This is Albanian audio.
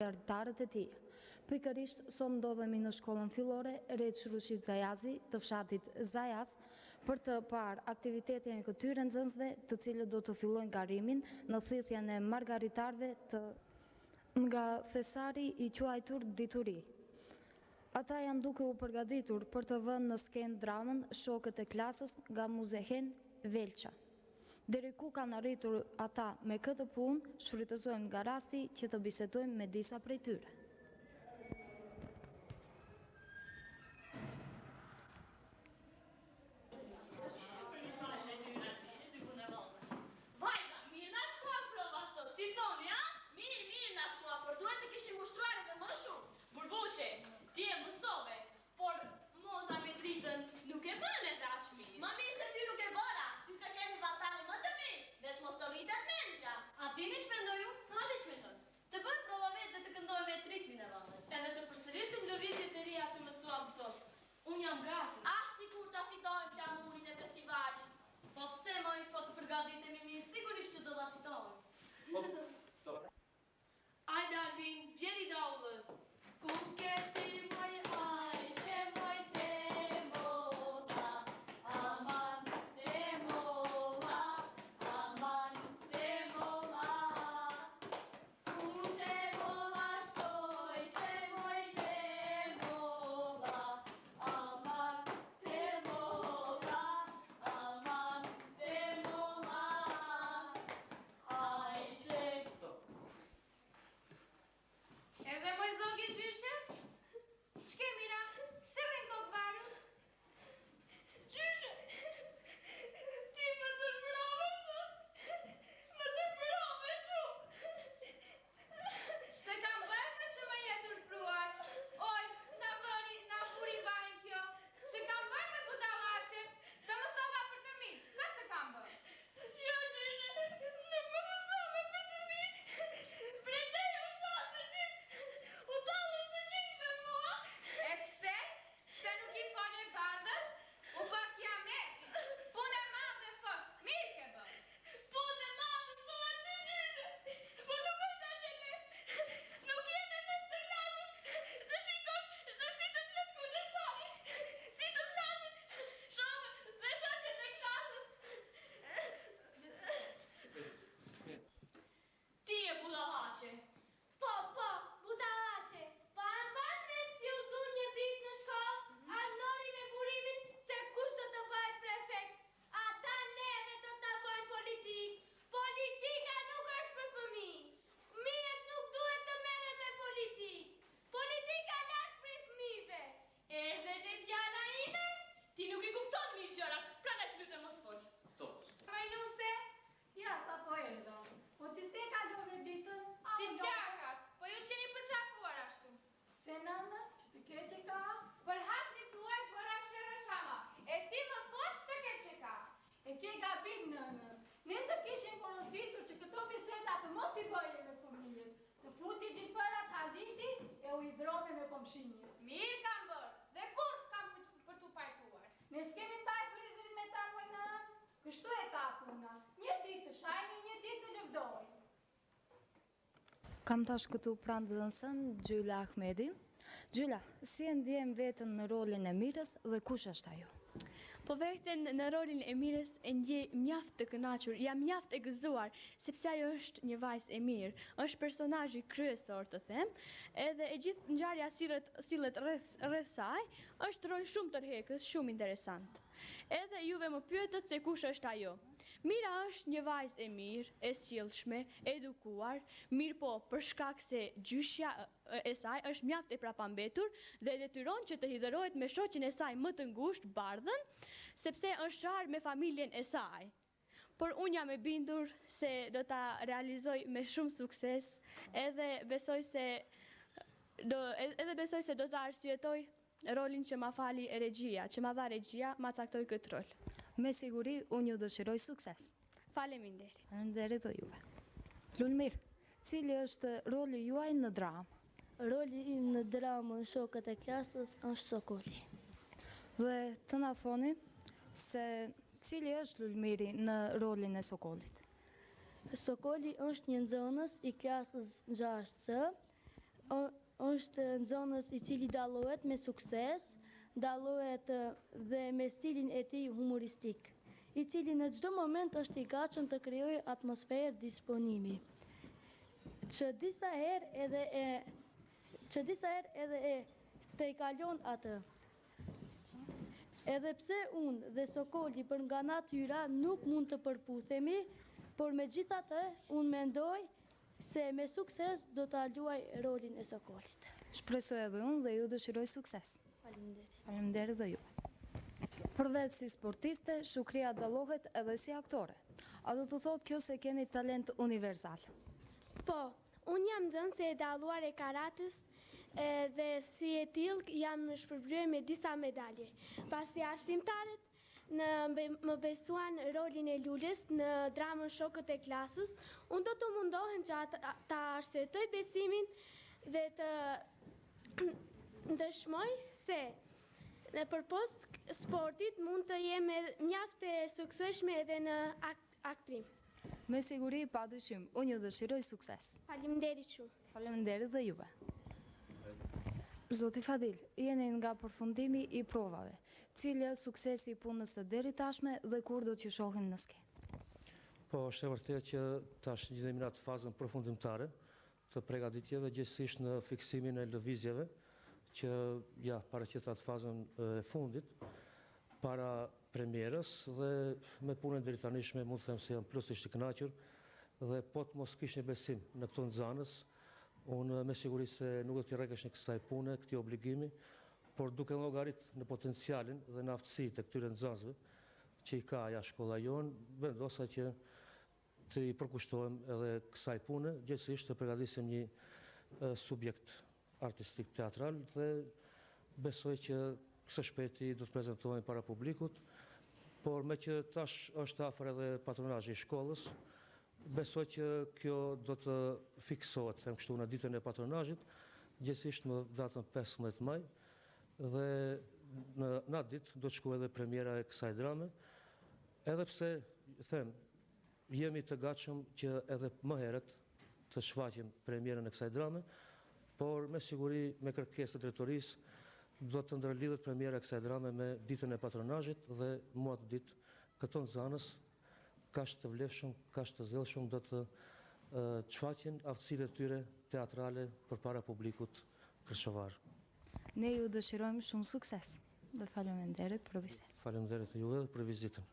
artarët e tij. Pikërisht sot ndodhemi në shkollën fillore Reç Rushit Zajazi të fshatit Zajaz për të parë aktivitetin e këtyre nxënësve, të cilët do të fillojnë garimin në thithjen e margaritarëve nga thesari i quajtur Dituri. Ata janë duke u përgatitur për të vënë në skenë dramën Shokët e klasës nga Muzehen Velça. Deri ku kanë arritur ata me këtë punë, shfrytëzojmë nga rasti që të bisedojmë me disa prej tyre. Vajza, mirë na shkuar prova sot, si thoni, a? Mirë na shkuar, por duhet të kishim ushtruar edhe më shumë. Burbuqe, ti e mësove, por moza me dritën nuk e bën edhe aq mirë. Më mirë se ty nuk e bëra, ty të kemi valltare më të mirë, veç mos të rritet mendja. A dini që mendoj ju? Hale që mendoj? Të bëjmë prova vetë dhe të këndojmë vetë ritmin e vallës. Edhe të përsërisim lëvizjet e reja që mësuam sot. Unë jam gati. Ah, sikur ta fitojmë flamurin e festivalit. Po pse moj, po të përgatitemi mirë, sigurisht që do ta fitojmë. Stop. Ajde Alvin, vjeri daullës. Ku keti moj ajshe moj te mola, aman te mola, aman te mola. Unë te mola shkojshe moj te mola, aman te mola, aman te mola. Ajshe. Edhe moj zogi gjyshes? Shke mira, se rrin kokë varën? Gjyshe, ti më tërbrave sot, më tërbrave shumë. Shte kam bërë që më jetë tërpruar? Oj, na furi bajnë kjo. Shte kam bërë me budallaqe, të mësova për të mirë, këtë të kam bërë. Jo, gjyshe, nuk më mësove për të mirë. Prej te u shatë në gjithë, u talën në gjithë me mua. E pse? Se nuk i thoni e bardhës? U bë kiameti. Punë e madhe fort, mirë ke bërë. Punë e madhe thuat ti gjyshe, po nuk është aq e lehtë. Nuk jene në stërlasës, të shikosh se si të flet kundërsari, si të flasin shokët dhe shoqet e klasës. Ti e budallaqe. Po, budallaqe. Po a mban mend si u zu një ditë në shkollë, Arnori me burimin se kush do të bëhet prefekt. Ata neve do të bëjnë politikë. Politika nuk është për fëmijë. Fëmijët nuk duhet të merren me politikë. Politika lart prej fëmijëve. Erdhe te fjala ime? Ti nuk i kupton mirë gjërat, prandaj të lutem mos fol. Stop. Majnuse, ja sa po erdha. Po ti se kalove ditën? Si plakat, po ju qeni përqafuar ashtu. Se nëna, që të keqe ka? Për hap një tuaj bëra shere shama. E ti më thot që të keqe ka. E ke gabim nënë. Ne të kishim porositur që këto biseda të mos i bëje me fëmijët. Të futi gjithë bëra të alditi e u hidrove me komshinje. Mirë kam bërë, dhe kur s'kam për t'u pajtuar. Ne s'kemi pajtur i dhirin me ta moj nënë. Kështu e ka puna. Një ditë të shajni, një ditë të lëvdojnë. Kam tash këtu pranë nxënësën Gjyla Ahmedi. Gjyla, si e ndjem veten në rolin e Mirës dhe kush është ajo? Po veten në rolin e Mirës e ndjej mjaft të kënaqur, jam mjaft e gëzuar, sepse ajo është një vajzë e mirë, është personazhi kryesor të them, edhe e gjithë ngjarja sillet rreth saj, është rol shumë tërheqës, shumë interesant. Edhe juve më pyetët se kush është ajo. Mira është një vajzë e mirë, e sjellshme, edukuar, mirë po për shkak se gjyshja e saj është mjaft e prapambetur dhe detyron që të hidhërohet me shoqin e saj më të ngushtë, bardhën, sepse është sharë me familjen e saj. Por unë jam e bindur se do ta realizoj me shumë sukses, edhe besoj se do ta arsyetoj rolin që ma fali e regjia, që ma dha regjia, ma caktoj këtë rol. Me siguri, unë ju dëshiroj sukses. Faleminderit. Faleminderit dhe juve. Lulmir, cili është roli juaj në dramë? Roli im në dramën Shokët e klasës është Sokoli. Dhe të na thoni se cili është Lulmiri në rolin e Sokolit? Sokoli është një nxënës i klasës 6C është nxënës i cili dallohet me sukses, dallohet dhe me stilin e tij humoristik, i cili në çdo moment është i gatshëm të krijojë atmosferë disponimi. Që disa herë edhe e të i kalon atë. Edhe pse unë dhe Sokoli për nga natyra nuk mund të përputhemi, por megjithatë unë mendoj se me sukses do ta luaj rolin e Sokolit. Shpresoj edhe unë dhe ju dëshiroj sukses. Faleminderit. Faleminderit dhe ju. Përveç si sportiste, Shukria dallohet edhe si aktore. A do të thotë kjo se keni talent universal? Po, unë jam nxënëse e dalluar e karatës dhe si e tillë jam shpërblyer me disa medalje. Pasi arsimtarët më besuan rolin e Lulës në dramën Shokët e klasës, unë do të mundohem që ta arsyetoj besimin dhe të ndëshmoj se në përpos sportit mund të jem mjaft e suksesshme edhe në aktrim. Me siguri, padyshim, unë ju dëshiroj sukses. Faleminderit shumë. Faleminderit dhe juve. Zoti Fadil, jeni nga përfundimi i provave. Cili është suksesi i punës së deri tashme dhe kur do t'ju shohim në skenë? Po, është e vërtetë që tash gjendemi në atë fazën përfundimtare të përgatitjeve, gjithsesi në fiksimin e lëvizjeve, që ja paraqet atë fazën e fundit para premierës dhe me punën deri tanishme mund të them se jam plotësisht i kënaqur dhe po të mos kish një besim në këto nxënës, unë me siguri se nuk do t'i rrekesh në kësaj pune, këtij obligimi, por duke llogarit në potencialin dhe në aftësitë e këtyre nxënësve që i ka ajo shkolla jon, vendosa që të i përkushtohem edhe kësaj pune, gjithsesi të përgatisim një subjekt artistik teatral dhe besoj që së shpejti do të prezantohemi para publikut, por me që tash është afër edhe patronazhi i shkollës, besoj që kjo do të fiksohet, them kështu, në ditën e patronazhit, gjithsesi në datën 15 maj, dhe në atë ditë do të shkojë edhe premiera e kësaj drame, edhe pse them jemi të gatshëm që edhe më herët të shfaqim premierën e kësaj drame, por me siguri me kërkesë të drejtorisë do të ndërlidhet premiera e kësaj drame me ditën e patronazhit dhe mua të ditë këto nxënës kaq të vlefshëm, kaq të zellshëm do të shfaqin aftësitë e tyre teatrale përpara publikut kërshëvar. Ne ju dëshirojmë shumë sukses dhe faleminderit për bisedë. Faleminderit juve për vizitën.